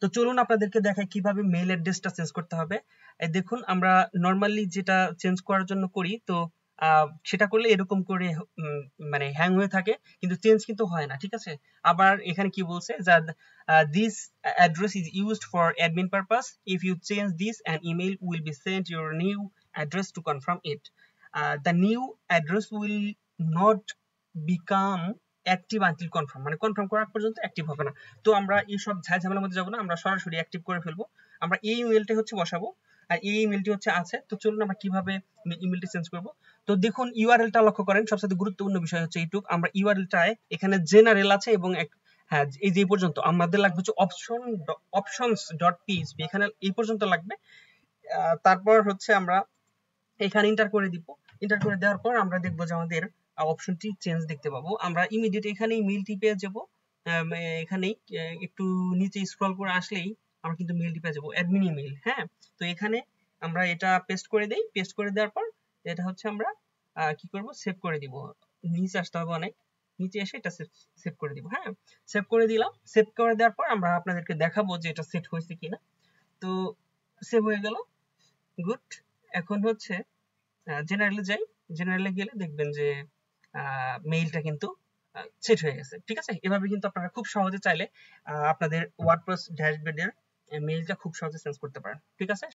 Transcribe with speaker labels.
Speaker 1: তো চলুন আপনাদেরকে দেখাই কিভাবে মেইল অ্যাড্রেসটা চেঞ্জ করতে হবে। এই দেখুন আমরা নরমালি যেটা চেঞ্জ করার জন্য করি, তো সেটা করলে এরকম করে মানে হ্যাং হয়ে থাকে, কিন্তু চেঞ্জ কিন্তু হয় না, ঠিক আছে। আবার এখানে কি বলছে যে this address is used for admin purpose. If you change this, an email will be sent your new address to confirm it. The new address will not become active until confirm, মানে confirm করার পর্যন্ত active হবে না। তো আমরা এই সব ঝামেলার মধ্যে যাব না, আমরা সরাসরি অ্যাক্টিভ করে ফেলবো। আমরা এই ইমেলটা হচ্ছে বসাবো, আর এই ইমেলটি হচ্ছে আছে। তো চলুন আমরা কিভাবে ইমেলটি চেঞ্জ করব। তো দেখুন ইউআরএলটা লক্ষ্য করেন, সবচেয়ে গুরুত্বপূর্ণ বিষয় হচ্ছে এইটুক। আমরা ইউআরএলটায় এখানে জেনারেল আছে এবং হ্যাঁ এই যে পর্যন্ত আমাদের লাগবে হচ্ছে অপশনস ডট পিএইচপি, এখানে এই পর্যন্ত লাগবে। তারপর হচ্ছে আমরা এখানে এন্টার করে দিব। এন্টার করে দেওয়ার পর আমরা দেখবো যে আমাদের অপশনটি চেঞ্জ দেখতে পাবো। আমরা ইমিডিয়েট এখানেই মেইলটি পেয়ে যাব। এখানেই একটু নিচে স্ক্রল করে আসলেই আমরা কিন্তু মেইলটি পেয়ে যাবো, অ্যাডমিন ইমেইল। হ্যাঁ, তো এখানে আমরা এটা পেস্ট করে দেই। পেস্ট করে দেওয়ার পর এটা হচ্ছে আমরা কি করব, সেভ করে দিব। নিচে আসতে হবে অনেক, নিচে এসে এটা সেভ করে দিব। হ্যাঁ, সেভ করে দিলাম। সেভ করে দেওয়ার পর আমরা আপনাদেরকে দেখাবো যে এটা সেট হয়েছে কিনা। তো সেভ হয়ে গেল, গুড। এখন হচ্ছে জেনারেলে যাই। জেনারেলে গেলে দেখবেন যে মেইলটা কিন্তু সেট হয়ে গেছে, ঠিক আছে। এভাবে কিন্তু আপনারা খুব সহজে চাইলে আপনাদের ওয়ার্ডপ্রেস ড্যাশবোর্ডের মেইলটা খুব সহজে চেঞ্জ করতে পারেন, ঠিক আছে।